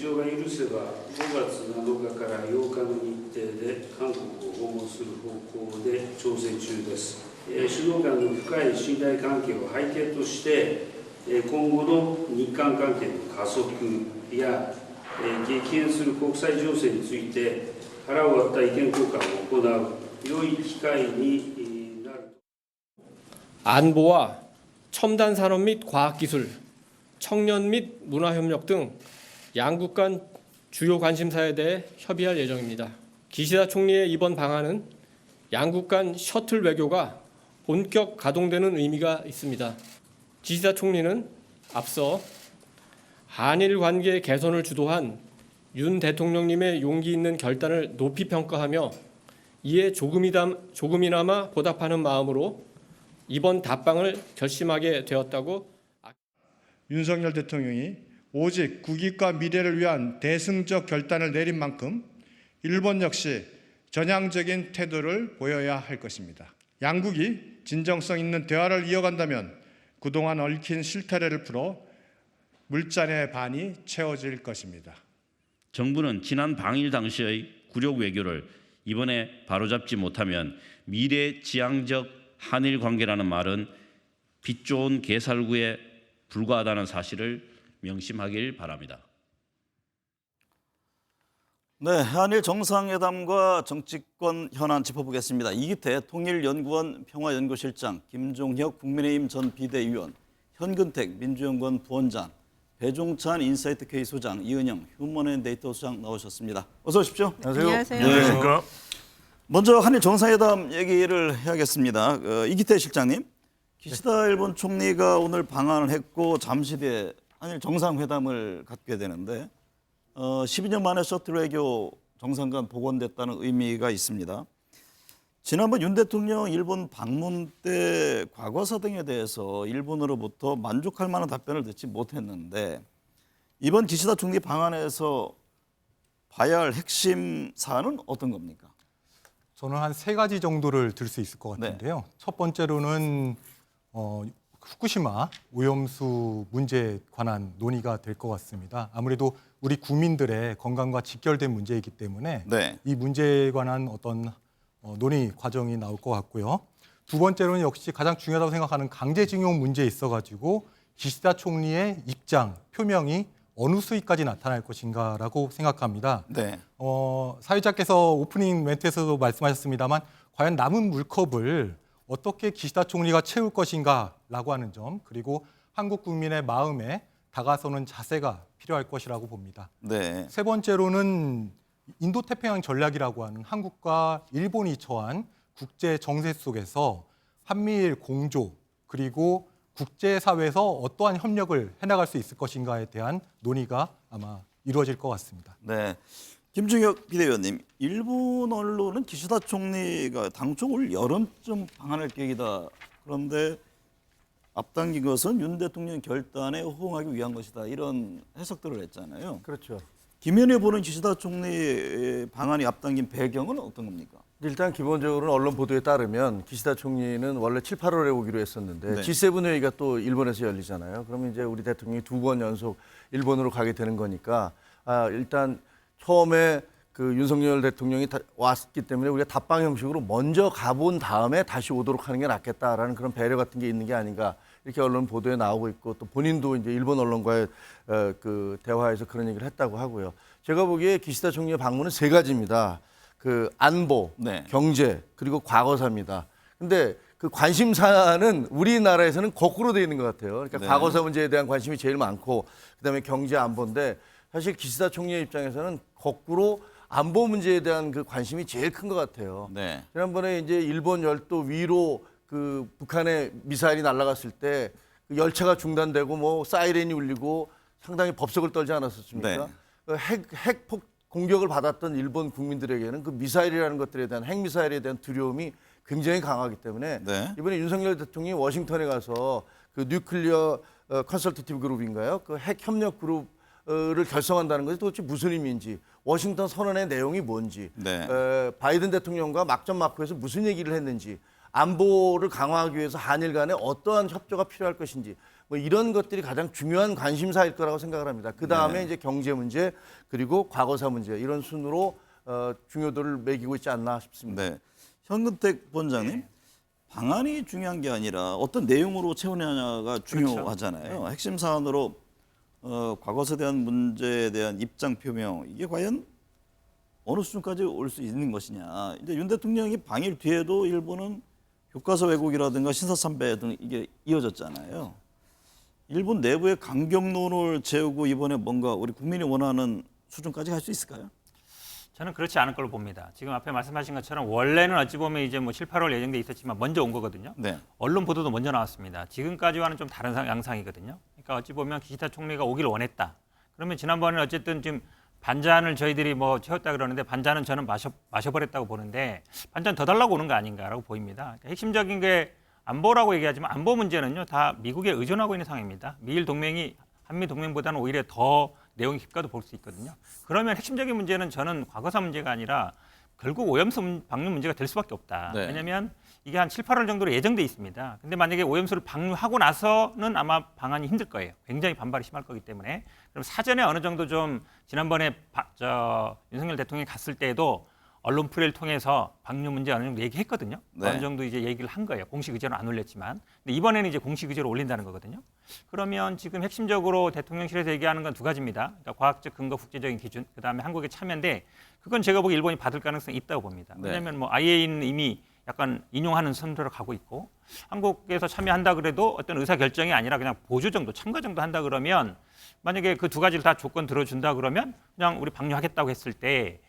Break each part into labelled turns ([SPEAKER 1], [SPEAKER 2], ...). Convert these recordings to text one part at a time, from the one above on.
[SPEAKER 1] 情が許せば5月7日から8日の日程で韓国を訪問する方向で調整中です。首脳間の深い信頼関係を背景として、今後の日韓関係の加速や激変する国際情勢について腹を割った意見交換を行う良い機会になる。
[SPEAKER 2] 안보와 첨단 산업 및 과학기술, 청년 및 문화협력 등 양국 간 주요 관심사에 대해 협의할 예정입니다. 기시다 총리의 이번 방안은 양국 간 셔틀 외교가 본격 가동되는 의미가 있습니다. 기시다 총리는 앞서 한일 관계 개선을 주도한 윤 대통령님의 용기 있는 결단을 높이 평가하며 이에 조금이나마 보답하는 마음으로 이번 답방을 결심하게 되었다고.
[SPEAKER 3] 윤석열 대통령이 오직 국익과 미래를 위한 대승적 결단을 내린 만큼 일본 역시 전향적인 태도를 보여야 할 것입니다. 양국이 진정성 있는 대화를 이어간다면 그동안 얽힌 실타래를 풀어 물잔의 반이 채워질 것입니다.
[SPEAKER 4] 정부는 지난 방일 당시의 굴욕 외교를 이번에 바로잡지 못하면 미래지향적 한일 관계라는 말은 빛 좋은 개살구에 불과하다는 사실을 명심하길 바랍니다.
[SPEAKER 5] 네, 한일 정상회담과 정치권 현안 짚어보겠습니다. 이기태 통일연구원 평화연구실장, 김종혁 국민의힘 전 비대위원, 현근택 민주연구원 부원장, 배종찬 인사이트K 소장, 이은영 휴먼앤데이터 소장 나오셨습니다. 어서 오십시오.
[SPEAKER 6] 안녕하세요.
[SPEAKER 5] 안녕하세요. 먼저 한일 정상회담 얘기를 해야겠습니다. 이기태 실장님, 기시다 일본 총리가 오늘 방한을 했고 잠시 뒤에 한일 정상회담을 갖게 되는데 12년 만에 셔틀 외교 정상 간 복원됐다는 의미가 있습니다. 지난번 윤 대통령 일본 방문 때 과거사 등에 대해서 일본으로부터 만족할 만한 답변을 듣지 못했는데 이번 기시다 총리 방한에서 봐야 할 핵심 사안은 어떤 겁니까?
[SPEAKER 6] 저는 한 세 가지 정도를 들 수 있을 것 같은데요. 네. 첫 번째로는 후쿠시마 오염수 문제에 관한 논의가 될 것 같습니다. 아무래도 우리 국민들의 건강과 직결된 문제이기 때문에 네. 이 문제에 관한 어떤 논의 과정이 나올 것 같고요. 두 번째로는 역시 가장 중요하다고 생각하는 강제징용 문제에 있어가지고 기시다 총리의 입장, 표명이 어느 수위까지 나타날 것인가라고 생각합니다. 네. 사회자께서 오프닝 멘트에서도 말씀하셨습니다만 과연 남은 물컵을 어떻게 기시다 총리가 채울 것인가라고 하는 점, 그리고 한국 국민의 마음에 다가서는 자세가 필요할 것이라고 봅니다. 네. 세 번째로는 인도태평양 전략이라고 하는 한국과 일본이 처한 국제 정세 속에서 한미일 공조 그리고 국제사회에서 어떠한 협력을 해나갈 수 있을 것인가에 대한 논의가 아마 이루어질 것 같습니다.
[SPEAKER 5] 네, 김종혁 비대위원님, 일본 언론은 기시다 총리가 당초 올 여름쯤 방한할 계획이다. 그런데 앞당긴 것은 윤 대통령 결단에 호응하기 위한 것이다. 이런 해석들을 했잖아요.
[SPEAKER 7] 그렇죠.
[SPEAKER 5] 김현애 보는 기시다 총리 방한이 앞당긴 배경은 어떤 겁니까?
[SPEAKER 7] 일단 기본적으로 언론 보도에 따르면 기시다 총리는 원래 7, 8월에 오기로 했었는데 네. G7 회의가 또 일본에서 열리잖아요. 그러면 이제 우리 대통령이 2번 연속 일본으로 가게 되는 거니까 일단 처음에 그 윤석열 대통령이 왔기 때문에 우리가 답방 형식으로 먼저 가본 다음에 다시 오도록 하는 게 낫겠다라는 그런 배려 같은 게 있는 게 아닌가 이렇게 언론 보도에 나오고 있고 또 본인도 이제 일본 언론과의 그 대화에서 그런 얘기를 했다고 하고요. 제가 보기에 기시다 총리의 방문은 세 가지입니다. 그 안보, 네. 경제 그리고 과거사입니다. 근데 그 관심사는 우리나라에서는 거꾸로 되어 있는 것 같아요. 그러니까 네. 과거사 문제에 대한 관심이 제일 많고 그다음에 경제 안보인데 사실 기시다 총리의 입장에서는 거꾸로 안보 문제에 대한 그 관심이 제일 큰 것 같아요. 네. 지난번에 이제 일본 열도 위로 그 북한의 미사일이 날아갔을 때 그 열차가 중단되고 뭐 사이렌이 울리고 상당히 법석을 떨지 않았었습니까? 네. 핵 공격을 받았던 일본 국민들에게는 그 미사일이라는 것들에 대한 핵미사일에 대한 두려움이 굉장히 강하기 때문에 네. 이번에 윤석열 대통령이 워싱턴에 가서 그 뉴클리어 컨설티티브 그룹인가요? 그 핵 협력 그룹을 결성한다는 것이 도대체 무슨 의미인지, 워싱턴 선언의 내용이 뭔지, 네. 바이든 대통령과 막전 마크에서 무슨 얘기를 했는지, 안보를 강화하기 위해서 한일 간에 어떠한 협조가 필요할 것인지 뭐 이런 것들이 가장 중요한 관심사일 거라고 생각을 합니다. 그 다음에
[SPEAKER 5] 네.
[SPEAKER 7] 이제 경제 문제 그리고 과거사 문제 이런 순으로 중요도를 매기고 있지 않나 싶습니다.
[SPEAKER 5] 네. 현근택 본장님, 방안이 중요한 게 아니라 어떤 내용으로 채우느냐가 중요하잖아요. 핵심 사안으로 과거사에 대한 문제에 대한 입장 표명, 이게 과연 어느 수준까지 올 수 있는 것이냐. 이제 윤 대통령이 방일 뒤에도 일본은 교과서 왜곡이라든가 신사참배 등 이게 이어졌잖아요. 일본 내부의 강경론을 채우고 이번에 뭔가 우리 국민이 원하는 수준까지 갈 수 있을까요?
[SPEAKER 8] 저는 그렇지 않을 걸로 봅니다. 지금 앞에 말씀하신 것처럼 원래는 어찌 보면 이제 뭐 7, 8월 예정돼 있었지만 먼저 온 거거든요.
[SPEAKER 5] 네.
[SPEAKER 8] 언론 보도도 먼저 나왔습니다. 지금까지와는 좀 다른 양상이거든요. 그러니까 어찌 보면 기시다 총리가 오길 원했다. 그러면 지난번에는 어쨌든 지금 반잔을 저희들이 뭐 채웠다 그러는데 반잔은 저는 마셔버렸다고 보는데 반잔 더 달라고 오는 거 아닌가라고 보입니다. 그러니까 핵심적인 게 안보라고 얘기하지만 안보 문제는요 다 미국에 의존하고 있는 상황입니다. 미일 동맹이 한미 동맹보다는 오히려 더 내용이 깊게도 볼 수 있거든요. 그러면 핵심적인 문제는 저는 과거사 문제가 아니라 결국 오염수 방류 문제가 될 수밖에 없다.
[SPEAKER 5] 네.
[SPEAKER 8] 왜냐하면 이게 한 7, 8월 정도로 예정돼 있습니다. 근데 만약에 오염수를 방류하고 나서는 아마 방안이 힘들 거예요. 굉장히 반발이 심할 거기 때문에. 그럼 사전에 어느 정도 좀 지난번에 윤석열 대통령이 갔을 때에도 언론 풀이를 통해서 방류 문제 어느 정도 얘기했거든요.
[SPEAKER 5] 네.
[SPEAKER 8] 어느 정도 이제 얘기를 한 거예요. 공식 의제로 안 올렸지만. 근데 이번에는 이제 공식 의제로 올린다는 거거든요. 그러면 지금 핵심적으로 대통령실에서 얘기하는 건 두 가지입니다. 그러니까 과학적 근거, 국제적인 기준, 그다음에 한국의 참여인데 그건 제가 보기 일본이 받을 가능성이 있다고 봅니다.
[SPEAKER 5] 네.
[SPEAKER 8] 왜냐하면 뭐 IAEA는 이미 약간 인용하는 선도로 가고 있고 한국에서 참여한다 그래도 어떤 의사 결정이 아니라 그냥 보조 정도, 참가 정도 한다 그러면 만약에 그 두 가지를 다 조건 들어준다 그러면 그냥 우리 방류하겠다고 했을 때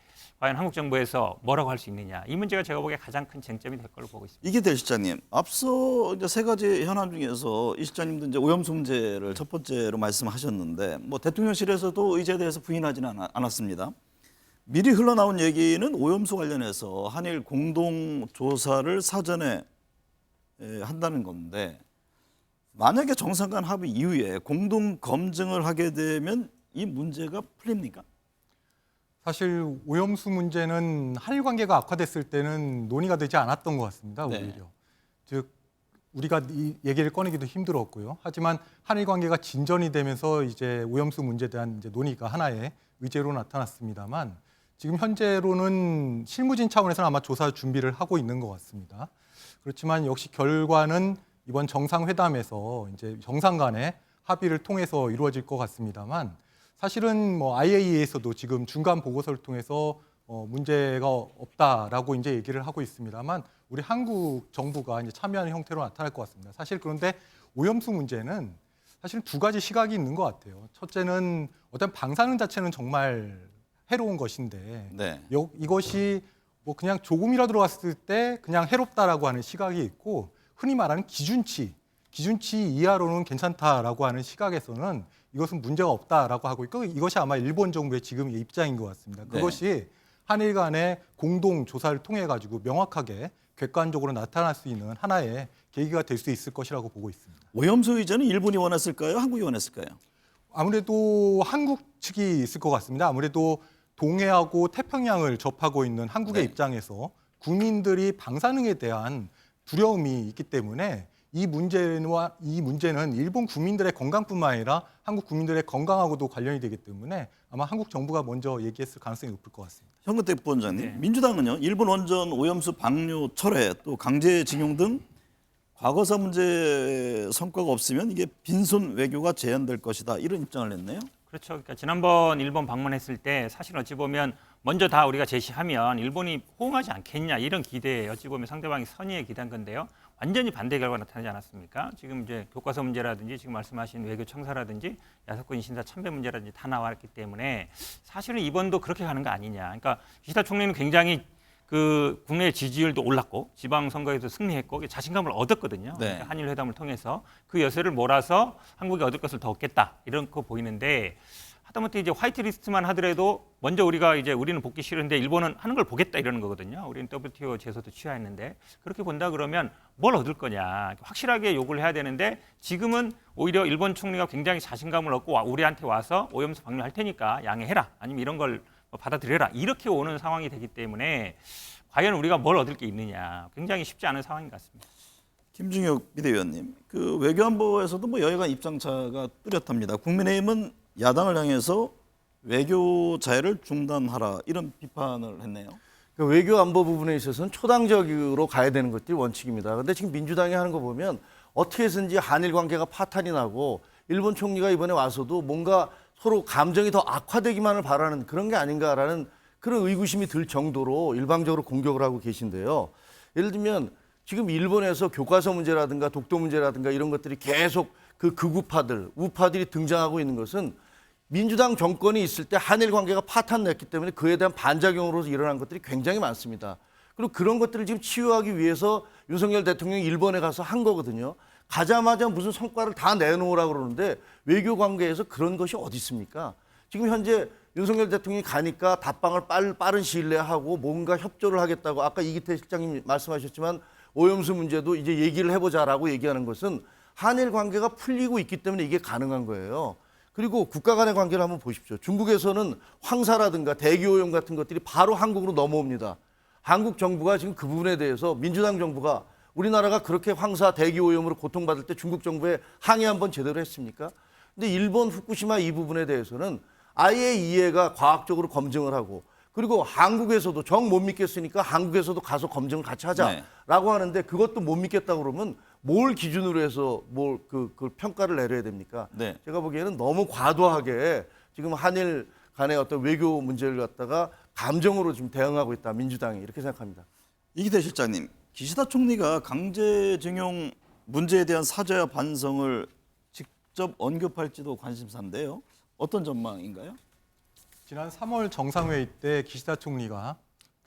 [SPEAKER 8] 과연 한국 정부에서 뭐라고 할 수 있느냐 이 문제가 제가 보기에 가장 큰 쟁점이 될 걸로 보고 있습니다.
[SPEAKER 5] 이기태 실장님, 앞서 이제 세 가지 현안 중에서 이 실장님도 이제 오염수 문제를 첫 번째로 말씀하셨는데 뭐 대통령실에서도 의제에 대해서 부인하지는 않았습니다. 미리 흘러나온 얘기는 오염수 관련해서 한일 공동 조사를 사전에 한다는 건데 만약에 정상 간 합의 이후에 공동 검증을 하게 되면 이 문제가 풀립니까?
[SPEAKER 6] 사실 오염수 문제는 한일 관계가 악화됐을 때는 논의가 되지 않았던 것 같습니다.
[SPEAKER 5] 네.
[SPEAKER 6] 오히려 즉 우리가 이 얘기를 꺼내기도 힘들었고요. 하지만 한일 관계가 진전이 되면서 이제 오염수 문제에 대한 이제 논의가 하나의 의제로 나타났습니다만 지금 현재로는 실무진 차원에서는 아마 조사 준비를 하고 있는 것 같습니다. 그렇지만 역시 결과는 이번 정상회담에서 이제 정상 간의 합의를 통해서 이루어질 것 같습니다만 사실은 뭐 IAEA에서도 지금 중간 보고서를 통해서 문제가 없다라고 이제 얘기를 하고 있습니다만 우리 한국 정부가 이제 참여하는 형태로 나타날 것 같습니다. 사실 그런데 오염수 문제는 사실 두 가지 시각이 있는 것 같아요. 첫째는 어떤 방사능 자체는 정말 해로운 것인데
[SPEAKER 5] 네.
[SPEAKER 6] 이것이 뭐 그냥 조금이라도 들어갔을 때 그냥 해롭다라고 하는 시각이 있고 흔히 말하는 기준치 이하로는 괜찮다라고 하는 시각에서는 이것은 문제가 없다라고 하고 있고 이것이 아마 일본 정부의 지금의 입장인 것 같습니다. 그것이 한일 간의 공동 조사를 통해 가지고 명확하게 객관적으로 나타날 수 있는 하나의 계기가 될 수 있을 것이라고 보고 있습니다.
[SPEAKER 5] 오염수 의제는 일본이 원했을까요? 한국이 원했을까요?
[SPEAKER 6] 아무래도 한국 측이 있을 것 같습니다. 아무래도 동해하고 태평양을 접하고 있는 한국의 입장에서 국민들이 방사능에 대한 두려움이 있기 때문에 이 문제는 일본 국민들의 건강뿐만 아니라 한국 국민들의 건강하고도 관련이 되기 때문에 아마 한국 정부가 먼저 얘기했을 가능성이 높을 것 같습니다.
[SPEAKER 5] 현근택 부원장님,
[SPEAKER 8] 네.
[SPEAKER 5] 민주당은요 일본 원전 오염수 방류 철회 또 강제징용 등 과거사 문제 성과가 없으면 이게 빈손 외교가 제한될 것이다 이런 입장을 냈네요.
[SPEAKER 8] 그렇죠. 그러니까 지난번 일본 방문했을 때 사실 어찌 보면 먼저 다 우리가 제시하면 일본이 호응하지 않겠냐 이런 기대에 어찌 보면 상대방이 선의에 기대한 건데요. 완전히 반대 결과가 나타나지 않았습니까? 지금 이제 교과서 문제라든지 지금 말씀하신 외교 청사라든지 야사쿠인 신사 참배 문제라든지 다 나왔기 때문에 사실은 이번도 그렇게 가는 거 아니냐. 그러니까 기시다 총리는 굉장히 그 국내 지지율도 올랐고 지방 선거에서 승리했고 자신감을 얻었거든요.
[SPEAKER 5] 네.
[SPEAKER 8] 그러니까 한일 회담을 통해서 그 여세를 몰아서 한국이 얻을 것을 더 얻겠다 이런 거 보이는데 하다못해 이제 화이트리스트만 하더라도 먼저 우리는 복귀 싫은데 일본은 하는 걸 보겠다 이러는 거거든요. 우리는 WTO 제소도 취하했는데 그렇게 본다 그러면 뭘 얻을 거냐 확실하게 요구를 해야 되는데 지금은 오히려 일본 총리가 굉장히 자신감을 얻고 우리한테 와서 오염수 방류할 테니까 양해해라 아니면 이런 걸 받아들여라 이렇게 오는 상황이 되기 때문에 과연 우리가 뭘 얻을 게 있느냐 굉장히 쉽지 않은 상황인 것 같습니다.
[SPEAKER 5] 김중혁 비대위원님, 그 외교안보에서도 뭐 여야간 입장차가 뚜렷합니다. 국민의힘은 야당을 향해서 외교 자해를 중단하라 이런 비판을 했네요.
[SPEAKER 7] 그 외교 안보 부분에 있어서는 초당적으로 가야 되는 것들이 원칙입니다. 그런데 지금 민주당이 하는 거 보면 어떻게 해서든지 한일 관계가 파탄이 나고 일본 총리가 이번에 와서도 뭔가 서로 감정이 더 악화되기만을 바라는 그런 게 아닌가라는 그런 의구심이 들 정도로 일방적으로 공격을 하고 계신데요. 예를 들면 지금 일본에서 교과서 문제라든가 독도 문제라든가 이런 것들이 계속 그 극우파들, 우파들이 등장하고 있는 것은 민주당 정권이 있을 때 한일 관계가 파탄냈기 때문에 그에 대한 반작용으로 일어난 것들이 굉장히 많습니다. 그리고 그런 것들을 지금 치유하기 위해서 윤석열 대통령이 일본에 가서 한 거거든요. 가자마자 무슨 성과를 다 내놓으라고 그러는데 외교 관계에서 그런 것이 어디 있습니까? 지금 현재 윤석열 대통령이 가니까 답방을 빠른 시일 내에 하고 뭔가 협조를 하겠다고 아까 이기태 실장님 말씀하셨지만 오염수 문제도 이제 얘기를 해보자라고 얘기하는 것은 한일 관계가 풀리고 있기 때문에 이게 가능한 거예요. 그리고 국가 간의 관계를 한번 보십시오. 중국에서는 황사라든가 대기오염 같은 것들이 바로 한국으로 넘어옵니다. 한국 정부가 지금 그 부분에 대해서 민주당 정부가 우리나라가 그렇게 황사 대기오염으로 고통받을 때 중국 정부에 항의 한번 제대로 했습니까? 근데 일본 후쿠시마 이 부분에 대해서는 아예 이해가 과학적으로 검증을 하고 그리고 한국에서도 정 못 믿겠으니까 한국에서도 가서 검증을 같이 하자라고 하는데 그것도 못 믿겠다고 그러면 뭘 기준으로 해서 그 평가를 내려야 됩니까?
[SPEAKER 5] 네.
[SPEAKER 7] 제가 보기에는 너무 과도하게 지금 한일 간의 어떤 외교 문제를 갖다가 감정으로 지금 대응하고 있다. 민주당이 이렇게 생각합니다.
[SPEAKER 5] 이기태 실장님, 기시다 총리가 강제징용 문제에 대한 사죄와 반성을 직접 언급할지도 관심사인데요. 어떤 전망인가요?
[SPEAKER 6] 지난 3월 정상회의 때 기시다 총리가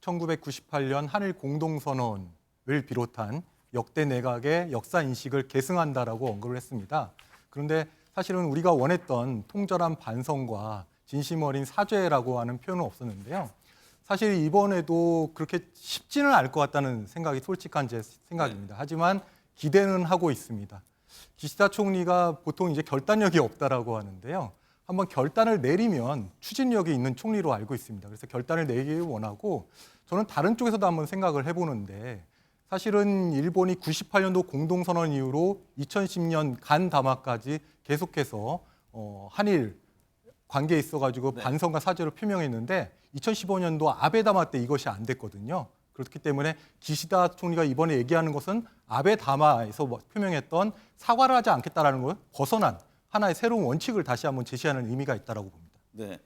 [SPEAKER 6] 1998년 한일 공동선언을 비롯한 역대 내각의 역사 인식을 계승한다라고 언급을 했습니다. 그런데 사실은 우리가 원했던 통절한 반성과 진심 어린 사죄라고 하는 표현은 없었는데요. 사실 이번에도 그렇게 쉽지는 않을 것 같다는 생각이 솔직한 제 생각입니다. 하지만 기대는 하고 있습니다. 기시다 총리가 보통 이제 결단력이 없다라고 하는데요. 한번 결단을 내리면 추진력이 있는 총리로 알고 있습니다. 그래서 결단을 내기를 원하고 저는 다른 쪽에서도 한번 생각을 해보는데 사실은 일본이 98년도 공동선언 이후로 2010년 간 담화까지 계속해서 한일 관계에 있어가지고 반성과 사죄를 표명했는데 2015년도 아베 담화 때 이것이 안 됐거든요. 그렇기 때문에 기시다 총리가 이번에 얘기하는 것은 아베 담화에서 표명했던 사과를 하지 않겠다라는 걸 벗어난 하나의 새로운 원칙을 다시 한번 제시하는 의미가 있다고 봅니다.
[SPEAKER 5] 네.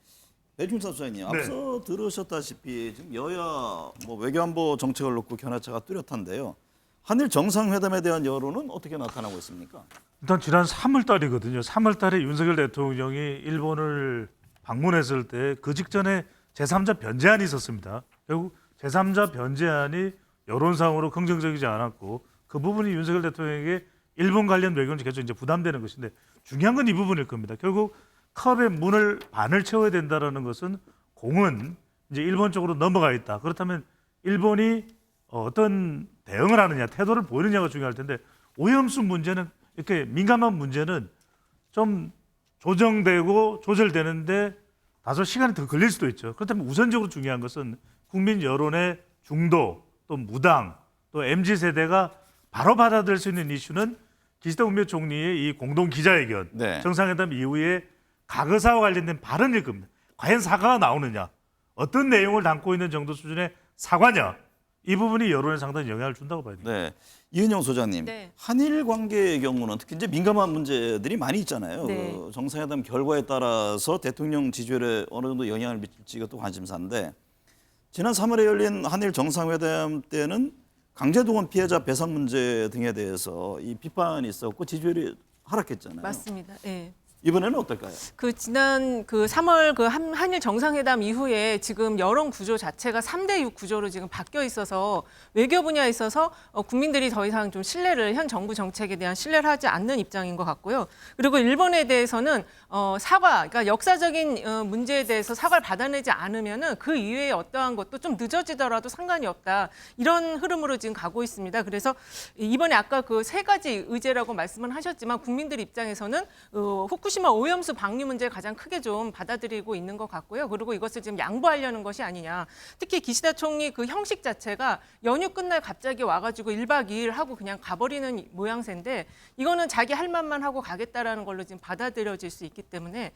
[SPEAKER 5] 배준선 소장님, 앞서 들으셨다시피 지금 여야 외교안보 정책을 놓고 견해차가 뚜렷한데요. 한일 정상회담에 대한 여론은 어떻게 나타나고 있습니까?
[SPEAKER 9] 일단 지난 3월 달이거든요. 3월 달에 윤석열 대통령이 일본을 방문했을 때 그 직전에 제3자 변제안이 있었습니다. 결국 제3자 변제안이 여론상으로 긍정적이지 않았고 그 부분이 윤석열 대통령에게 일본 관련 외교는 계속 이제 부담되는 것인데 중요한 건 이 부분일 겁니다. 결국 컵의 문을 반을 채워야 된다라는 것은 공은 이제 일본 쪽으로 넘어가 있다. 그렇다면 일본이 어떤 대응을 하느냐, 태도를 보이느냐가 중요할 텐데 오염수 문제는 이렇게 민감한 문제는 좀 조정되고 조절되는데 다소 시간이 더 걸릴 수도 있죠. 그렇다면 우선적으로 중요한 것은 국민 여론의 중도, 또 무당, 또 MZ세대가 바로 받아들일 수 있는 이슈는 기시다 우미오 총리의 이 공동 기자회견, 정상회담 이후에 과거사와 관련된 발언일 겁니다. 과연 사과가 나오느냐, 어떤 내용을 담고 있는 정도 수준의 사과냐, 이 부분이 여론에 상당히 영향을 준다고 봐야 됩니다.
[SPEAKER 5] 네, 이은영 소장님, 한일 관계의 경우는 특히 이제 민감한 문제들이 많이 있잖아요. 그 정상회담 결과에 따라서 대통령 지지율에 어느 정도 영향을 미칠지 이것도 관심사인데 지난 3월에 열린 한일 정상회담 때는 강제동원 피해자 배상 문제 등에 대해서 이 비판이 있었고 지지율이 하락했잖아요.
[SPEAKER 10] 맞습니다. 네.
[SPEAKER 5] 이번에는 어떨까요?
[SPEAKER 10] 지난 3월 한일 정상회담 이후에 지금 여론 구조 자체가 3대6 구조로 지금 바뀌어 있어서 외교 분야에 있어서 국민들이 더 이상 좀 현 정부 정책에 대한 신뢰를 하지 않는 입장인 것 같고요. 그리고 일본에 대해서는 그러니까 역사적인 문제에 대해서 사과를 받아내지 않으면은 그 이외에 어떠한 것도 좀 늦어지더라도 상관이 없다. 이런 흐름으로 지금 가고 있습니다. 그래서 이번에 아까 그 세 가지 의제라고 말씀을 하셨지만 국민들 입장에서는 후쿠시마 후쿠시마 오염수 방류 문제 가장 크게 좀 받아들이고 있는 것 같고요. 그리고 이것을 지금 양보하려는 것이 아니냐. 특히 기시다 총리 그 형식 자체가 연휴 끝날 갑자기 와가지고 1박 2일 하고 그냥 가버리는 모양새인데 이거는 자기 할 말만 하고 가겠다라는 걸로 지금 받아들여질 수 있기 때문에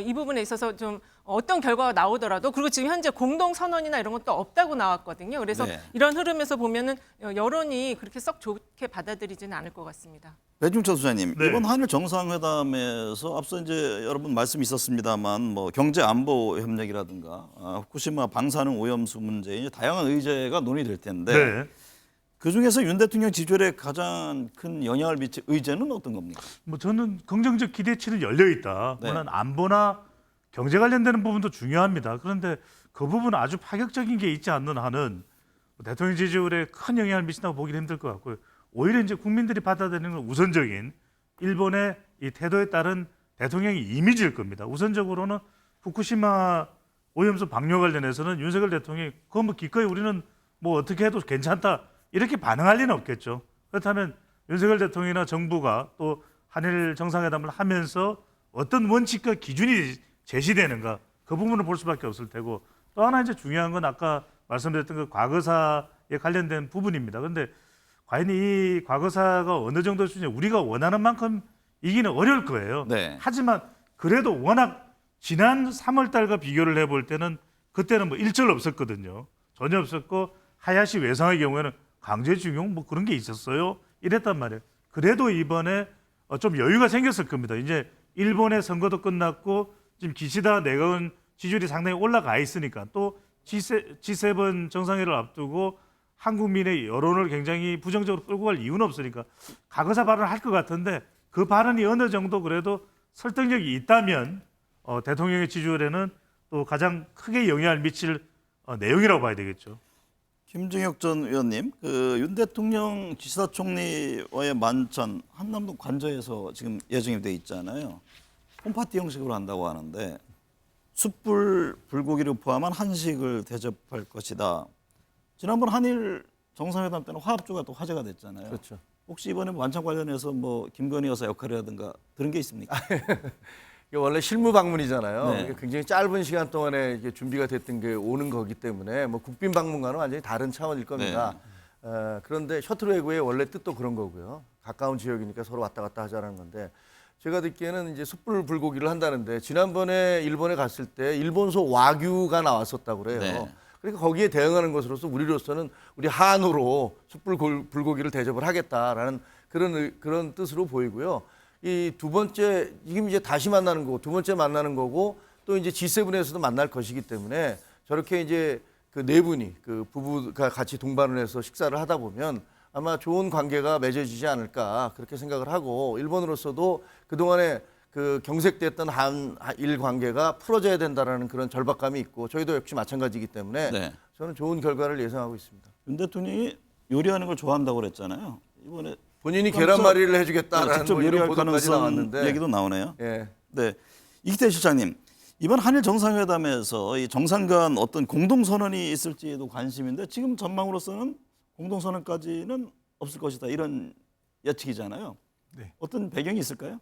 [SPEAKER 10] 이 부분에 있어서 좀 어떤 결과가 나오더라도 그리고 지금 현재 공동 선언이나 이런 것도 없다고 나왔거든요. 그래서
[SPEAKER 5] 네.
[SPEAKER 10] 이런 흐름에서 보면은 여론이 그렇게 썩 좋게 받아들이지는 않을 것 같습니다.
[SPEAKER 5] 배중철 소장님,
[SPEAKER 9] 네.
[SPEAKER 5] 이번 한일 정상회담에서 앞서 이제 여러분 말씀 있었습니다만 뭐 경제 안보 협력이라든가 후쿠시마 방사능 오염수 문제 이제 다양한 의제가 논의될 텐데
[SPEAKER 9] 네.
[SPEAKER 5] 그 중에서 윤 대통령 지지율에 가장 큰 영향을 미칠 의제는 어떤 겁니까?
[SPEAKER 9] 뭐 저는 긍정적 기대치는 열려 있다.
[SPEAKER 5] 네.
[SPEAKER 9] 물론 안보나 경제 관련되는 부분도 중요합니다. 그런데 그 부분은 아주 파격적인 게 있지 않는 한은 대통령 지지율에 큰 영향을 미친다고 보기는 힘들 것 같고요. 오히려 이제 국민들이 받아들이는 건 우선적인 일본의 이 태도에 따른 대통령의 이미지일 겁니다. 우선적으로는 후쿠시마 오염수 방류 관련해서는 윤석열 대통령이 그건 뭐 기꺼이 우리는 뭐 어떻게 해도 괜찮다 이렇게 반응할 리는 없겠죠. 그렇다면 윤석열 대통령이나 정부가 또 한일 정상회담을 하면서 어떤 원칙과 기준이 제시되는가 그 부분을 볼 수밖에 없을 테고 또 하나 이제 중요한 건 아까 말씀드렸던 그 과거사에 관련된 부분입니다. 그런데 과연 이 과거사가 어느 정도 수준이 우리가 원하는 만큼 이기는 어려울 거예요.
[SPEAKER 5] 네.
[SPEAKER 9] 하지만 그래도 워낙 지난 3월 달과 비교를 해볼 때는 그때는 뭐 일절 없었거든요. 전혀 없었고 하야시 외상의 경우에는 강제징용 뭐 그런 게 있었어요. 이랬단 말이에요. 그래도 이번에 좀 여유가 생겼을 겁니다. 이제 일본의 선거도 끝났고 지금 기시다 내각은 지지율이 상당히 올라가 있으니까 또 G7 정상회를 앞두고 한국민의 여론을 굉장히 부정적으로 끌고 갈 이유는 없으니까 과거사 발언을 할 것 같은데 그 발언이 어느 정도 그래도 설득력이 있다면 대통령의 지지율에는 또 가장 크게 영향을 미칠 내용이라고 봐야 되겠죠.
[SPEAKER 5] 김정혁 전 의원님, 그 윤 대통령 기시다 총리와의 만찬 한남동 관저에서 지금 예정이 돼 있잖아요. 홈파티 형식으로 한다고 하는데 숯불 불고기를 포함한 한식을 대접할 것이다. 지난번 한일 정상회담 때는 화합주가 또 화제가 됐잖아요.
[SPEAKER 7] 그렇죠.
[SPEAKER 5] 혹시 이번에 만찬 관련해서 뭐 김건희 여사 역할이라든가 들은 게 있습니까?
[SPEAKER 7] 이게 원래 실무 방문이잖아요.
[SPEAKER 5] 네.
[SPEAKER 7] 이게 굉장히 짧은 시간 동안에 이게 준비가 됐던 게 오는 거기 때문에 뭐 국빈 방문과는 완전히 다른 차원일 겁니다. 그런데 셔틀 외교의 원래 뜻도 그런 거고요. 가까운 지역이니까 서로 왔다 갔다 하자는 건데 제가 듣기에는 이제 숯불 불고기를 한다는데 지난번에 일본에 갔을 때 일본소 와규가 나왔었다고 그래요.
[SPEAKER 5] 네.
[SPEAKER 7] 그러니까 거기에 대응하는 것으로서 우리로서는 우리 한우로 숯불 불고기를 대접을 하겠다라는 그런 뜻으로 보이고요. 이 두 번째 지금 이제 다시 만나는 거고 두 번째 만나는 거고 또 이제 G7에서도 만날 것이기 때문에 저렇게 이제 그 네 분이 그 부부가 같이 동반을 해서 식사를 하다 보면 아마 좋은 관계가 맺어지지 않을까 그렇게 생각을 하고 일본으로서도 그동안에 그 경색됐던 한일 관계가 풀어져야 된다라는 그런 절박감이 있고 저희도 역시 마찬가지이기 때문에
[SPEAKER 5] 네.
[SPEAKER 7] 저는 좋은 결과를 예상하고 있습니다.
[SPEAKER 5] 윤 대통령이 요리하는 걸 좋아한다고 그랬잖아요. 이번에
[SPEAKER 7] 본인이 계란말이를 해주겠다라는
[SPEAKER 5] 직접
[SPEAKER 7] 뭐 이런
[SPEAKER 5] 요리할
[SPEAKER 7] 보도까지
[SPEAKER 5] 가능성
[SPEAKER 7] 나왔는데
[SPEAKER 5] 얘기도 나오네요.
[SPEAKER 7] 예.
[SPEAKER 5] 네, 이기태 실장님, 이번 한일 정상회담에서 이 정상 간 어떤 공동선언이 있을지에도 관심인데 지금 전망으로서는 공동선언까지는 없을 것이다 이런 예측이잖아요.
[SPEAKER 6] 네.
[SPEAKER 5] 어떤 배경이 있을까요?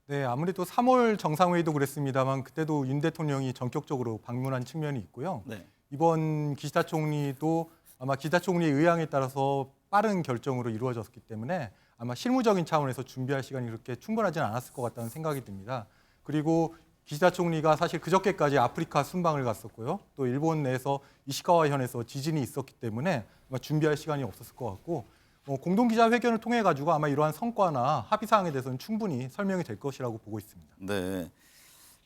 [SPEAKER 6] 네, 아무래도 3월 정상회의도 그랬습니다만 그때도 윤 대통령이 전격적으로 방문한 측면이 있고요.
[SPEAKER 5] 네.
[SPEAKER 6] 이번 기시다 총리도 아마 기시다 총리의 의향에 따라서 빠른 결정으로 이루어졌기 때문에 아마 실무적인 차원에서 준비할 시간이 그렇게 충분하지는 않았을 것 같다는 생각이 듭니다. 그리고 기시다 총리가 사실 그저께까지 아프리카 순방을 갔었고요. 또 일본 내에서 이시카와 현에서 지진이 있었기 때문에 아마 준비할 시간이 없었을 것 같고 공동기자회견을 통해 가지고 아마 이러한 성과나 합의 사항에 대해서는 충분히 설명이 될 것이라고 보고 있습니다.
[SPEAKER 5] 네.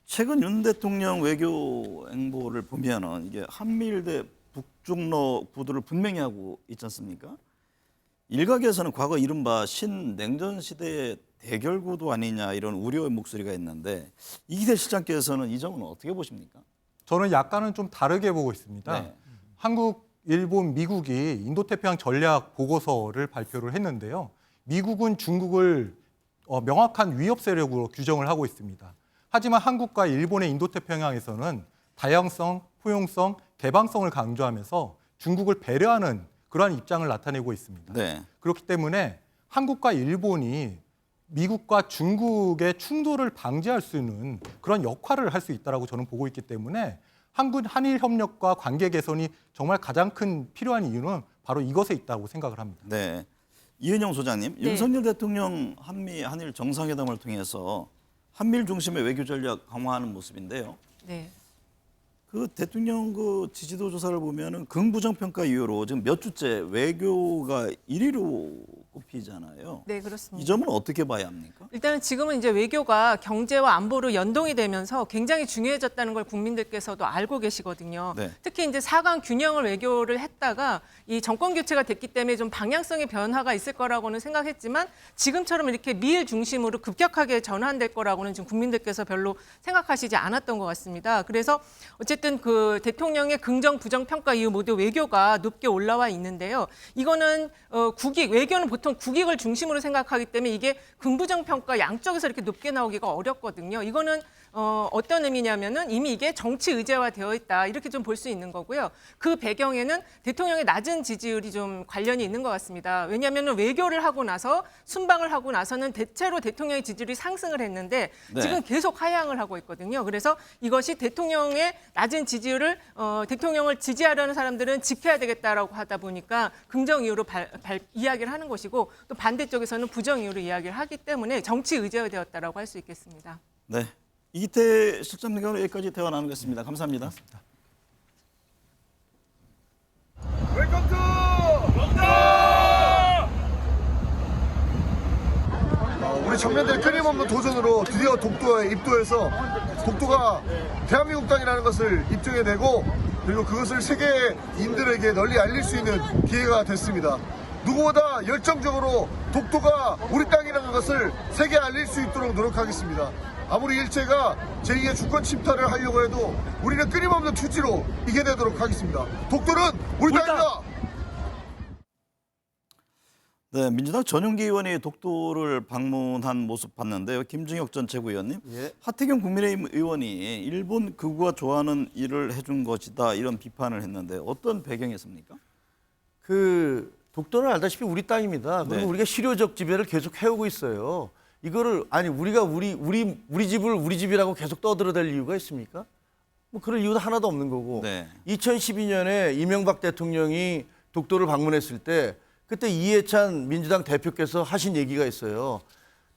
[SPEAKER 5] 최근 윤 대통령 외교 행보를 보면은 이게 한미일 대 북중러 구도를 분명히 하고 있지 않습니까? 일각에서는 과거 이른바 신냉전 시대의 대결 구도 아니냐 이런 우려의 목소리가 있는데 이기태 실장께서는 이 점은 어떻게 보십니까?
[SPEAKER 6] 저는 약간은 좀 다르게 보고 있습니다.
[SPEAKER 5] 네.
[SPEAKER 6] 한국, 일본, 미국이 인도태평양 전략 보고서를 발표를 했는데요. 미국은 중국을 명확한 위협 세력으로 규정을 하고 있습니다. 하지만 한국과 일본의 인도태평양에서는 다양성, 포용성, 개방성을 강조하면서 중국을 배려하는 그러한 입장을 나타내고 있습니다.
[SPEAKER 5] 네.
[SPEAKER 6] 그렇기 때문에 한국과 일본이 미국과 중국의 충돌을 방지할 수 있는 그런 역할을 할 수 있다라고 저는 보고 있기 때문에 한일 협력과 관계 개선이 정말 가장 큰 필요한 이유는 바로 이것에 있다고 생각을 합니다.
[SPEAKER 5] 네. 이은영 소장님,
[SPEAKER 10] 네.
[SPEAKER 5] 윤석열 대통령 한일 정상회담을 통해서 한미일 중심의 외교 전략 강화하는 모습인데요.
[SPEAKER 10] 네.
[SPEAKER 5] 그 대통령 그 지지도 조사를 보면은 긍부정 평가 이후로 지금 몇 주째 외교가 1위로 꼽히잖아요.
[SPEAKER 10] 네, 그렇습니다.
[SPEAKER 5] 이 점은 어떻게 봐야 합니까?
[SPEAKER 10] 일단은 지금은 이제 외교가 경제와 안보로 연동이 되면서 굉장히 중요해졌다는 걸 국민들께서도 알고 계시거든요.
[SPEAKER 5] 네.
[SPEAKER 10] 특히 이제 4강 균형을 외교를 했다가 이 정권 교체가 됐기 때문에 좀 방향성의 변화가 있을 거라고는 생각했지만 지금처럼 이렇게 미일 중심으로 급격하게 전환될 거라고는 지금 국민들께서 별로 생각하시지 않았던 것 같습니다. 그래서 어쨌든 그 대통령의 긍정 부정 평가 이후 모두 외교가 높게 올라와 있는데요. 이거는 국익 외교는 보통 국익을 중심으로 생각하기 때문에 이게 긍부정 평가 양쪽에서 이렇게 높게 나오기가 어렵거든요. 이거는 어떤 의미냐면은 이미 이게 정치 의제화 되어 있다 이렇게 좀 볼 수 있는 거고요. 그 배경에는 대통령의 낮은 지지율이 좀 관련이 있는 것 같습니다. 왜냐하면 외교를 하고 나서 순방을 하고 나서는 대체로 대통령의 지지율이 상승을 했는데
[SPEAKER 5] 네.
[SPEAKER 10] 지금 계속 하향을 하고 있거든요. 그래서 이것이 대통령의 낮은 지지율을 대통령을 지지하려는 사람들은 지켜야 되겠다라고 하다 보니까 긍정 이유로 이야기를 하는 것이고 또 반대쪽에서는 부정 이유로 이야기를 하기 때문에 정치 의제화되었다라고 할 수 있겠습니다.
[SPEAKER 5] 네. 이기태 실장님과 여기까지 대화 나누겠습니다. 감사합니다.
[SPEAKER 11] 우리 청년들의 끊임없는 도전으로 드디어 독도에 입도해서 독도가 대한민국 땅이라는 것을 입증해내고 그리고 그것을 세계인들에게 널리 알릴 수 있는 기회가 됐습니다. 누구보다 열정적으로 독도가 우리 땅이라는 것을 세계에 알릴 수 있도록 노력하겠습니다. 아무리 일제가 제2의 주권 침탈을 하려고 해도 우리는 끊임없는 투지로 이겨내도록 하겠습니다. 독도는 우리 땅입니다.
[SPEAKER 5] 네, 민주당 전용기 의원이 독도를 방문한 모습 봤는데요. 김중혁 전 최고위원님,
[SPEAKER 7] 예.
[SPEAKER 5] 하태경 국민의힘 의원이 일본 극우가 좋아하는 일을 해준 것이다 이런 비판을 했는데 어떤 배경이었습니까?
[SPEAKER 7] 그 독도는 알다시피 우리 땅입니다. 그리고
[SPEAKER 5] 네.
[SPEAKER 7] 우리가 실효적 지배를 계속 해오고 있어요. 이거를 아니 우리가 우리 집을 우리 집이라고 계속 떠들어댈 이유가 있습니까? 뭐 그럴 이유도 하나도 없는 거고.
[SPEAKER 5] 네.
[SPEAKER 7] 2012년에 이명박 대통령이 독도를 방문했을 때 그때 이해찬 민주당 대표께서 하신 얘기가 있어요.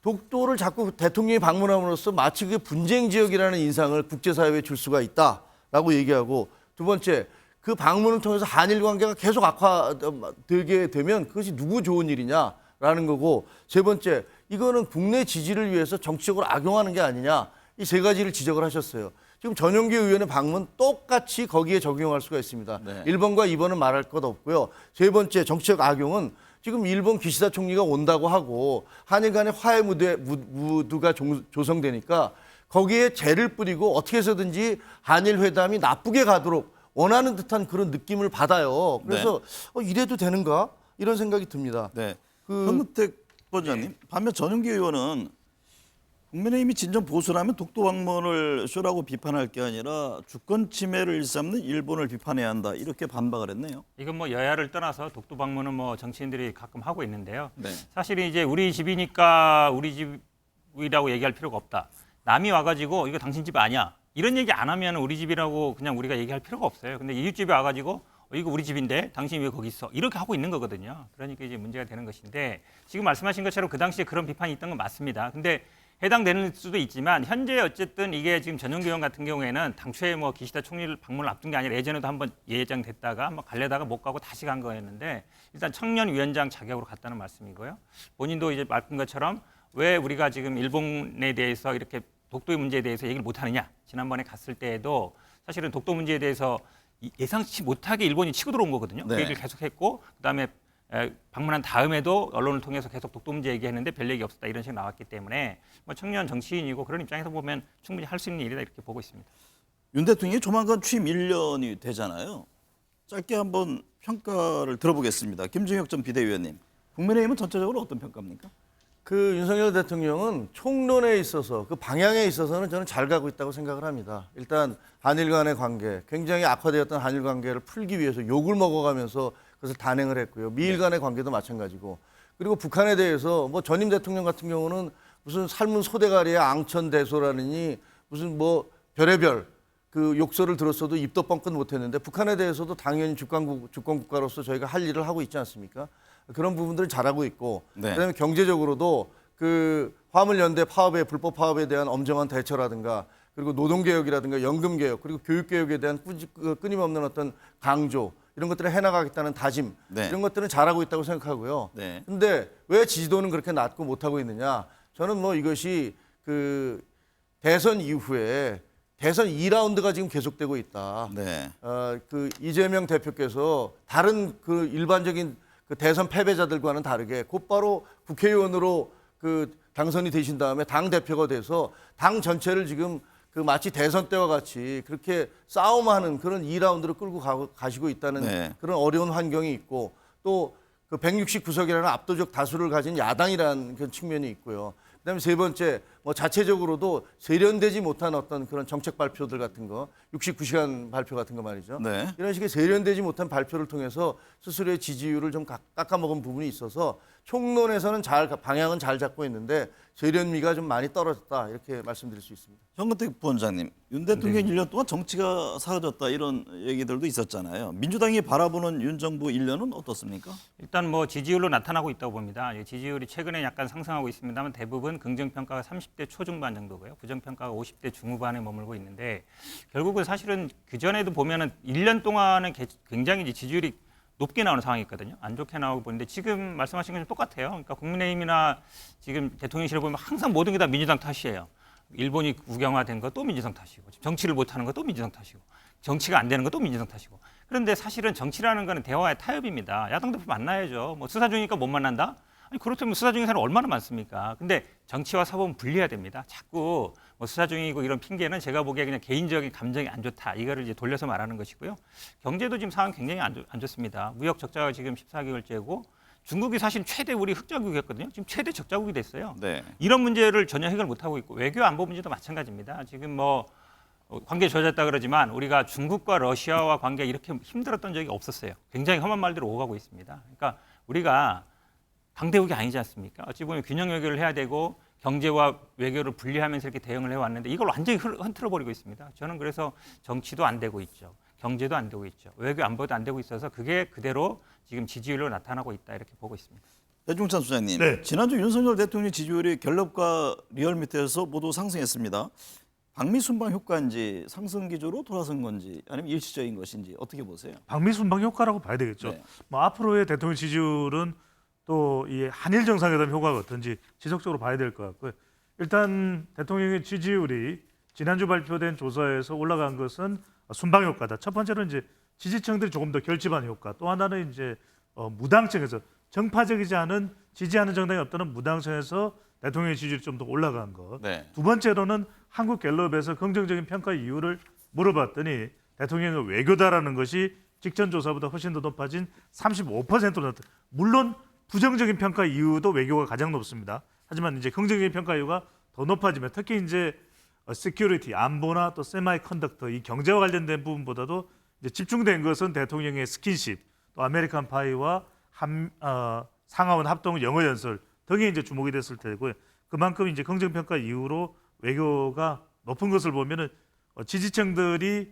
[SPEAKER 7] 독도를 자꾸 대통령이 방문함으로써 마치 그게 분쟁 지역이라는 인상을 국제사회에 줄 수가 있다라고 얘기하고, 두 번째 그 방문을 통해서 한일 관계가 계속 악화되게 되면 그것이 누구 좋은 일이냐라는 거고, 세 번째 이거는 국내 지지를 위해서 정치적으로 악용하는 게 아니냐, 이 세 가지를 지적을 하셨어요. 지금 전용기 의원의 방문 똑같이 거기에 적용할 수가 있습니다.
[SPEAKER 5] 네.
[SPEAKER 7] 1번과 2번은 말할 것 없고요. 세 번째 정치적 악용은 지금 일본 기시다 총리가 온다고 하고 한일 간의 화해 무드가 조성되니까 거기에 재를 뿌리고 어떻게 해서든지 한일 회담이 나쁘게 가도록 원하는 듯한 그런 느낌을 받아요. 그래서 이래도 되는가 이런 생각이 듭니다.
[SPEAKER 5] 네. 현무택 본부장님, 반면 전용기 의원은 국민의힘이 진정 보수라면 독도 방문을 쇼라고 비판할 게 아니라 주권 침해를 일삼는 일본을 비판해야 한다 이렇게 반박을 했네요.
[SPEAKER 8] 이건 뭐 여야를 떠나서 독도 방문은 뭐 정치인들이 가끔 하고 있는데요.
[SPEAKER 5] 네.
[SPEAKER 8] 사실 이제 우리 집이니까 우리 집이라고 얘기할 필요가 없다. 남이 와가지고 이거 당신 집 아니야. 이런 얘기 안 하면 우리 집이라고 그냥 우리가 얘기할 필요가 없어요. 근데 이웃집에 와가지고 이거 우리 집인데 당신이 왜 거기 있어? 이렇게 하고 있는 거거든요. 그러니까 이제 문제가 되는 것인데, 지금 말씀하신 것처럼 그 당시에 그런 비판이 있던 건 맞습니다. 근데 해당되는 수도 있지만 현재 어쨌든 이게 지금 전용기 의원 같은 경우에는 당초에 뭐 기시다 총리를 방문을 앞둔 게 아니라 예전에도 한번 예정됐다가 한번 가려다가 못 가고 다시 간 거였는데, 일단 청년위원장 자격으로 갔다는 말씀이고요. 본인도 이제 말씀 것처럼 왜 우리가 지금 일본에 대해서 이렇게 독도의 문제에 대해서 얘기를 못 하느냐. 지난번에 갔을 때에도 사실은 독도 문제에 대해서 예상치 못하게 일본이 치고 들어온 거거든요.
[SPEAKER 5] 네.
[SPEAKER 8] 그 얘기를 계속했고, 그다음에 방문한 다음에도 언론을 통해서 계속 독도 문제 얘기했는데 별 얘기 없었다 이런 식으로 나왔기 때문에 뭐 청년 정치인이고 그런 입장에서 보면 충분히 할 수 있는 일이다 이렇게 보고 있습니다.
[SPEAKER 5] 윤 대통령이 조만간 취임 1년이 되잖아요. 짧게 한번 평가를 들어보겠습니다. 김중혁 전 비대위원님, 국민의힘은 전체적으로 어떤 평가입니까?
[SPEAKER 7] 그 윤석열 대통령은 총론에 있어서 그 방향에 있어서는 저는 잘 가고 있다고 생각을 합니다. 일단 한일 간의 관계, 굉장히 악화되었던 한일 관계를 풀기 위해서 욕을 먹어가면서 그것을 단행을 했고요. 미일 간의 관계도 마찬가지고. 그리고 북한에 대해서 뭐 전임 대통령 같은 경우는 무슨 삶은 소대가리의 앙천대소라느니 무슨 뭐 별의별 그 욕설을 들었어도 입도 뻥끗 못했는데 북한에 대해서도 당연히 주권국가로서 저희가 할 일을 하고 있지 않습니까? 그런 부분들을 잘하고 있고
[SPEAKER 5] 네.
[SPEAKER 7] 그다음에 경제적으로도 그 화물연대 파업의 불법 파업에 대한 엄정한 대처라든가 그리고 노동개혁이라든가 연금개혁 그리고 교육개혁에 대한 끊임없는 어떤 강조 이런 것들을 해나가겠다는 다짐
[SPEAKER 5] 네.
[SPEAKER 7] 이런 것들은 잘하고 있다고 생각하고요.
[SPEAKER 5] 네.
[SPEAKER 7] 근데 왜 지지도는 그렇게 낮고 못하고 있느냐? 저는 뭐 이것이 그 대선 이후에 대선 2라운드가 지금 계속되고 있다.
[SPEAKER 5] 네.
[SPEAKER 7] 그 이재명 대표께서 다른 그 일반적인 그 대선 패배자들과는 다르게 곧바로 국회의원으로 그 당선이 되신 다음에 당 대표가 돼서 당 전체를 지금 그 마치 대선 때와 같이 그렇게 싸움하는 그런 2라운드를 끌고 가시고 있다는
[SPEAKER 5] 네.
[SPEAKER 7] 그런 어려운 환경이 있고 또 그 169석이라는 압도적 다수를 가진 야당이라는 그런 측면이 있고요. 그다음에 세 번째 뭐 자체적으로도 세련되지 못한 어떤 그런 정책 발표들 같은 거 69시간 발표 같은 거 말이죠.
[SPEAKER 5] 네.
[SPEAKER 7] 이런 식의 세련되지 못한 발표를 통해서 스스로의 지지율을 좀 깎아먹은 부분이 있어서 총론에서는 방향은 잘 잡고 있는데 세련미가 좀 많이 떨어졌다 이렇게 말씀드릴 수 있습니다.
[SPEAKER 5] 정근택 부원장님, 윤 대통령
[SPEAKER 8] 네.
[SPEAKER 5] 1년 동안 정치가 사라졌다 이런 얘기들도 있었잖아요. 민주당이 바라보는 윤 정부 1년은 어떻습니까?
[SPEAKER 8] 일단 뭐 지지율로 나타나고 있다고 봅니다. 지지율이 최근에 약간 상승하고 있습니다만 대부분 긍정평가가 30대 초중반 정도고요. 부정평가가 50대 중후반에 머물고 있는데 결국은 사실은 그전에도 보면은 1년 동안은 굉장히 이제 지지율이 높게 나오는 상황이었거든요. 안 좋게 나오고 보는데 지금 말씀하신 건 똑같아요. 그러니까 국민의힘이나 지금 대통령실을 보면 항상 모든 게 다 민주당 탓이에요. 일본이 국영화된 거 또 민주당 탓이고 정치를 못하는 거 또 민주당 탓이고 정치가 안 되는 거 또 민주당 탓이고 그런데 사실은 정치라는 거는 대화의 타협입니다. 야당 대표 만나야죠. 뭐 수사 중이니까 못 만난다? 아니 그렇다면 수사 중인 사람 얼마나 많습니까? 근데 정치와 사법은 분리해야 됩니다. 자꾸 뭐 수사 중이고 이런 핑계는 제가 보기에 그냥 개인적인 감정이 안 좋다. 이거를 이제 돌려서 말하는 것이고요. 경제도 지금 상황 굉장히 안 좋습니다. 무역 적자가 지금 14개월째고 중국이 사실 최대 우리 흑자국이었거든요. 지금 최대 적자국이 됐어요.
[SPEAKER 5] 네.
[SPEAKER 8] 이런 문제를 전혀 해결 못 하고 있고 외교 안보 문제도 마찬가지입니다. 지금 뭐 관계 좋아졌다 그러지만 우리가 중국과 러시아와 관계가 이렇게 힘들었던 적이 없었어요. 굉장히 험한 말대로 오가고 있습니다. 그러니까 우리가 강대국이 아니지 않습니까? 어찌 보면 균형 외교를 해야 되고 경제와 외교를 분리하면서 이렇게 대응을 해왔는데 이걸 완전히 흔들어버리고 있습니다. 저는 그래서 정치도 안 되고 있죠. 경제도 안 되고 있죠. 외교 안보도 안 되고 있어서 그게 그대로 지금 지지율로 나타나고 있다 이렇게 보고 있습니다.
[SPEAKER 5] 배종찬 소장님,
[SPEAKER 9] 네.
[SPEAKER 5] 지난주 윤석열 대통령 지지율이 갤럽과 리얼미터에서 모두 상승했습니다. 방미순방 효과인지 상승 기조로 돌아선 건지 아니면 일시적인 것인지 어떻게 보세요?
[SPEAKER 9] 방미순방 효과라고 봐야 되겠죠.
[SPEAKER 5] 네.
[SPEAKER 9] 뭐 앞으로의 대통령 지지율은 또 이 한일 정상회담 효과가 어떤지 지속적으로 봐야 될 것 같고요. 일단 대통령의 지지율이 지난주 발표된 조사에서 올라간 것은 순방 효과다. 첫 번째로는 이제 지지층들이 조금 더 결집한 효과. 또 하나는 이제 무당층에서 정파적이지 않은 지지하는 정당이 없다는 무당층에서 대통령의 지지율이 좀 더 올라간 것.
[SPEAKER 5] 네.
[SPEAKER 9] 두 번째로는 한국갤럽에서 긍정적인 평가 이유를 물어봤더니 대통령의 외교다라는 것이 직전 조사보다 훨씬 더 높아진 35%로 나타. 물론 부정적인 평가 이유도 외교가 가장 높습니다. 하지만 이제 긍정적인 평가 이유가 더 높아지면 특히 이제 시큐리티 안보나 또 세마이컨덕터 이 경제와 관련된 부분보다도 이제 집중된 것은 대통령의 스킨십, 또 아메리칸 파이와 상하원 합동 영어 연설 등이 이제 주목이 됐을 테고요. 그만큼 이제 긍정 평가 이후로 외교가 높은 것을 보면은 지지층들이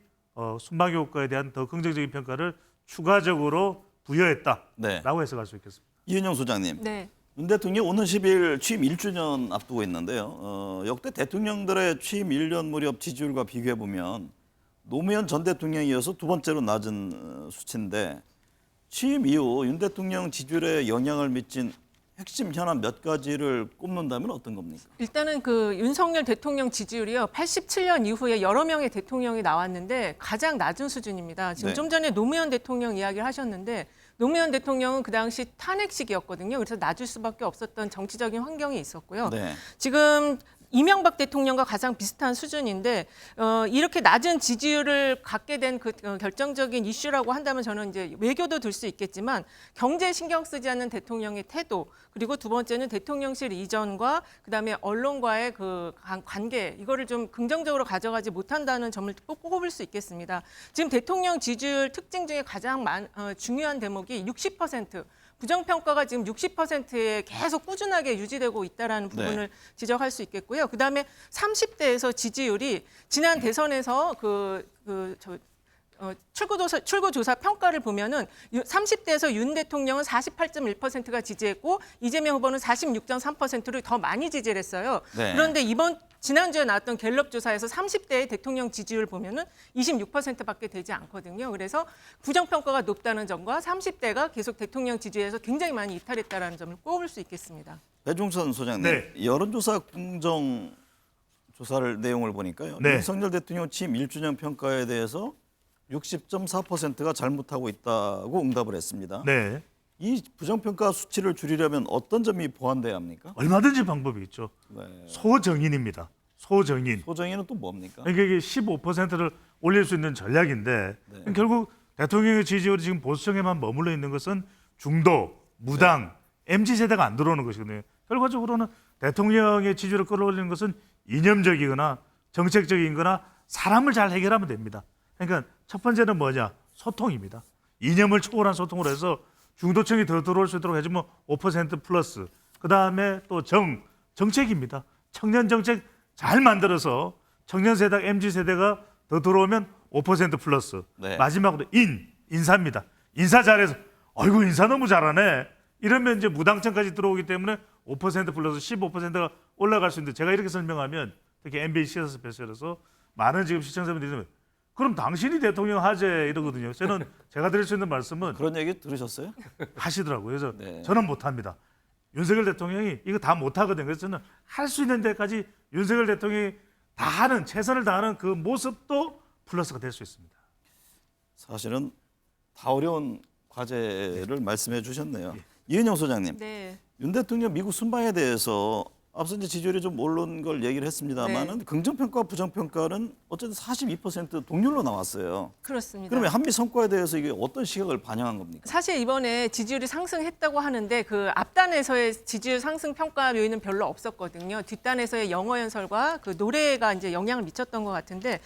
[SPEAKER 9] 순방 효과에 대한 더 긍정적인 평가를 추가적으로 부여했다라고
[SPEAKER 5] 네.
[SPEAKER 9] 해석할 수 있겠습니다.
[SPEAKER 5] 이은영 소장님,
[SPEAKER 10] 네.
[SPEAKER 5] 윤 대통령 오는 10일 취임 1주년 앞두고 있는데요. 역대 대통령들의 취임 1년 무렵 지지율과 비교해 보면 노무현 전 대통령에 이어서 두 번째로 낮은 수치인데 취임 이후 윤 대통령 지지율에 영향을 미친 핵심 현안 몇 가지를 꼽는다면 어떤 겁니까?
[SPEAKER 10] 일단은 그 윤석열 대통령 지지율이요. 87년 이후에 여러 명의 대통령이 나왔는데 가장 낮은 수준입니다. 지금
[SPEAKER 5] 네.
[SPEAKER 10] 좀 전에 노무현 대통령 이야기를 하셨는데 노무현 대통령은 그 당시 탄핵식이었거든요. 그래서 낮을 수밖에 없었던 정치적인 환경이 있었고요.
[SPEAKER 5] 네.
[SPEAKER 10] 지금 이명박 대통령과 가장 비슷한 수준인데 이렇게 낮은 지지율을 갖게 된 그 결정적인 이슈라고 한다면 저는 이제 외교도 들 수 있겠지만 경제에 신경 쓰지 않는 대통령의 태도 그리고 두 번째는 대통령실 이전과 그다음에 언론과의 그 관계 이거를 좀 긍정적으로 가져가지 못한다는 점을 꼽을 수 있겠습니다. 지금 대통령 지지율 특징 중에 가장 중요한 대목이 60% 부정평가가 지금 60%에 계속 꾸준하게 유지되고 있다라는 부분을 지적할 수 있겠고요. 그다음에 30대에서 지지율이 지난 대선에서 출구조사 평가를 보면은 30대에서 윤 대통령은 48.1%가 지지했고 이재명 후보는 46.3%를 더 많이 지지를 했어요.
[SPEAKER 5] 네.
[SPEAKER 10] 그런데 지난주에 나왔던 갤럽 조사에서 30대의 대통령 지지율 보면은 26%밖에 되지 않거든요. 그래서 부정평가가 높다는 점과 30대가 계속 대통령 지지에서 굉장히 많이 이탈했다는 점을 꼽을 수 있겠습니다.
[SPEAKER 5] 배종선 소장님,
[SPEAKER 9] 네.
[SPEAKER 5] 여론조사 공정 조사를 내용을 보니까요.
[SPEAKER 9] 네.
[SPEAKER 5] 윤석열 대통령 취임 1주년 평가에 대해서 60.4%가 잘못하고 있다고 응답을 했습니다.
[SPEAKER 9] 네.
[SPEAKER 5] 이 부정평가 수치를 줄이려면 어떤 점이 보완돼야 합니까?
[SPEAKER 9] 얼마든지 방법이 있죠.
[SPEAKER 5] 네.
[SPEAKER 9] 소정인입니다. 소정인.
[SPEAKER 5] 소정의는 또 뭡니까?
[SPEAKER 9] 그러니까 이게 15%를 올릴 수 있는 전략인데
[SPEAKER 5] 네.
[SPEAKER 9] 결국 대통령의 지지율이 지금 보수층에만 머물러 있는 것은 중도, 무당, MZ세대가 안 들어오는 것이거든요. 결과적으로는 대통령의 지지율을 끌어올리는 것은 이념적이거나 정책적인 거나 사람을 잘 해결하면 됩니다. 그러니까 첫 번째는 뭐냐? 소통입니다. 이념을 초월한 소통을 해서 중도층이 더 들어올 수 있도록 해주면 5% 플러스. 그다음에 또 정책입니다. 청년 정책 잘 만들어서 청년 세대, MZ 세대가 더 들어오면 5% 플러스.
[SPEAKER 5] 네.
[SPEAKER 9] 마지막으로 인사입니다. 인사 잘해서 아이고 인사 너무 잘하네. 이러면 이제 무당층까지 들어오기 때문에 5% 플러스 15%가 올라갈 수 있는데 제가 이렇게 설명하면 특히 MBC 시사 스페셜에서 많은 지금 시청자분들이 그럼 당신이 대통령 하재 이러거든요. 제가 드릴 수 있는 말씀은
[SPEAKER 5] 그런 얘기 들으셨어요?
[SPEAKER 9] 하시더라고요. 그래서
[SPEAKER 5] 네.
[SPEAKER 9] 저는 못합니다. 윤석열 대통령이 이거 다 못하거든요. 그래서 저는 할 수 있는 데까지 윤석열 대통령이 다 하는 최선을 다하는 그 모습도 플러스가 될 수 있습니다.
[SPEAKER 5] 사실은 다 어려운 과제를 말씀해 주셨네요. 이은영 소장님,
[SPEAKER 10] 네.
[SPEAKER 5] 윤 대통령 미국 순방에 대해서 앞서 이제 지지율이 좀 오른 걸 얘기를 했습니다만은 긍정평가, 부정평가는 어쨌든 42% 동률로 나왔어요.
[SPEAKER 10] 그렇습니다.
[SPEAKER 5] 그러면 한미 성과에 대해서 이게 어떤 시각을 반영한 겁니까?
[SPEAKER 10] 사실 이번에 지지율이 상승했다고 하는데 그 앞단에서의 지지율 상승 평가 요인은 별로 없었거든요. 뒷단에서의 영어 연설과 그 노래가 이제 영향을 미쳤던 것 같은데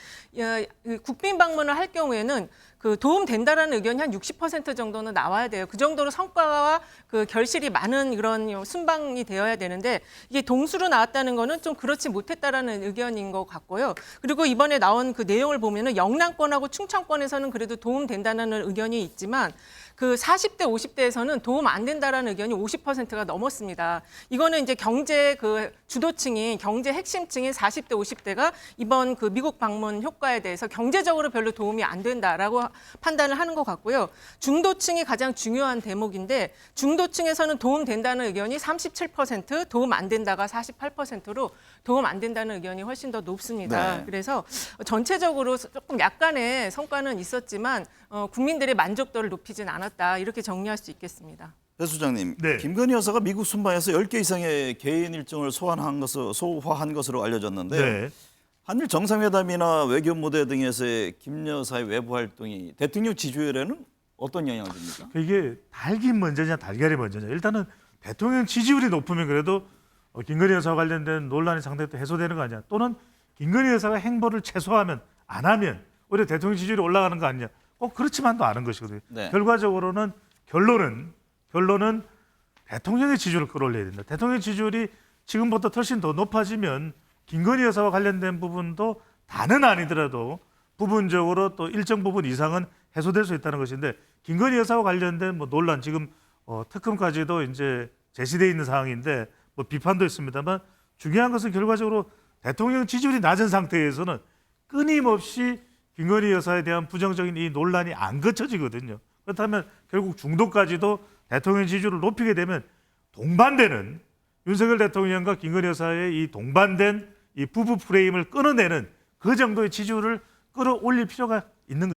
[SPEAKER 10] 국빈 방문을 할 경우에는 그 도움 된다라는 의견이 한 60% 정도는 나와야 돼요. 그 정도로 성과와 그 결실이 많은 그런 순방이 되어야 되는데 이게 동수로 나왔다는 거는 좀 그렇지 못했다라는 의견인 것 같고요. 그리고 이번에 나온 그 내용을 보면은 영남권하고 충청권에서는 그래도 도움 된다는 의견이 있지만 그 40대, 50대에서는 도움 안 된다라는 의견이 50%가 넘었습니다. 이거는 이제 경제 그 주도층인 경제 핵심층인 40대, 50대가 이번 그 미국 방문 효과에 대해서 경제적으로 별로 도움이 안 된다라고 판단을 하는 것 같고요. 중도층이 가장 중요한 대목인데 중도층에서는 도움 된다는 의견이 37%, 도움 안 된다가 48%로 도움 안 된다는 의견이 훨씬 더 높습니다.
[SPEAKER 5] 네.
[SPEAKER 10] 그래서 전체적으로 조금 약간의 성과는 있었지만 국민들의 만족도를 높이진 않았다. 이렇게 정리할 수 있겠습니다.
[SPEAKER 5] 배 소장님,
[SPEAKER 9] 네.
[SPEAKER 5] 김건희 여사가 미국 순방에서 10개 이상의 개인 일정을 소화한 것으로 알려졌는데
[SPEAKER 9] 네.
[SPEAKER 5] 한일 정상회담이나 외교 무대 등에서의 김 여사의 외부 활동이 대통령 지지율에는 어떤 영향을 줍니까?
[SPEAKER 9] 이게 닭이 먼저냐 달걀이 먼저냐. 일단은 대통령 지지율이 높으면 그래도 김건희 여사와 관련된 논란이 상당히 또 해소되는 거 아니냐. 또는 김건희 여사가 행보를 최소화하면 안 하면 오히려 대통령 지지율이 올라가는 거 아니냐. 꼭 그렇지만도 않은 것이거든요.
[SPEAKER 5] 네.
[SPEAKER 9] 결과적으로는 결론은 대통령의 지지율을 끌어올려야 된다. 대통령 지지율이 지금보다 훨씬 더 높아지면 김건희 여사와 관련된 부분도 다는 아니더라도 부분적으로 또 일정 부분 이상은 해소될 수 있다는 것인데 김건희 여사와 관련된 뭐 논란 지금 특검까지도 이제 제시돼 있는 상황인데 뭐 비판도 있습니다만 중요한 것은 결과적으로 대통령 지지율이 낮은 상태에서는 끊임없이 김건희 여사에 대한 부정적인 이 논란이 안 거쳐지거든요. 그렇다면 결국 중도까지도 대통령 지지율을 높이게 되면 동반되는 윤석열 대통령과 김건희 여사의 이 동반된 이 부부 프레임을 끊어내는 그 정도의 지지율을 끌어올릴 필요가 있는 거죠.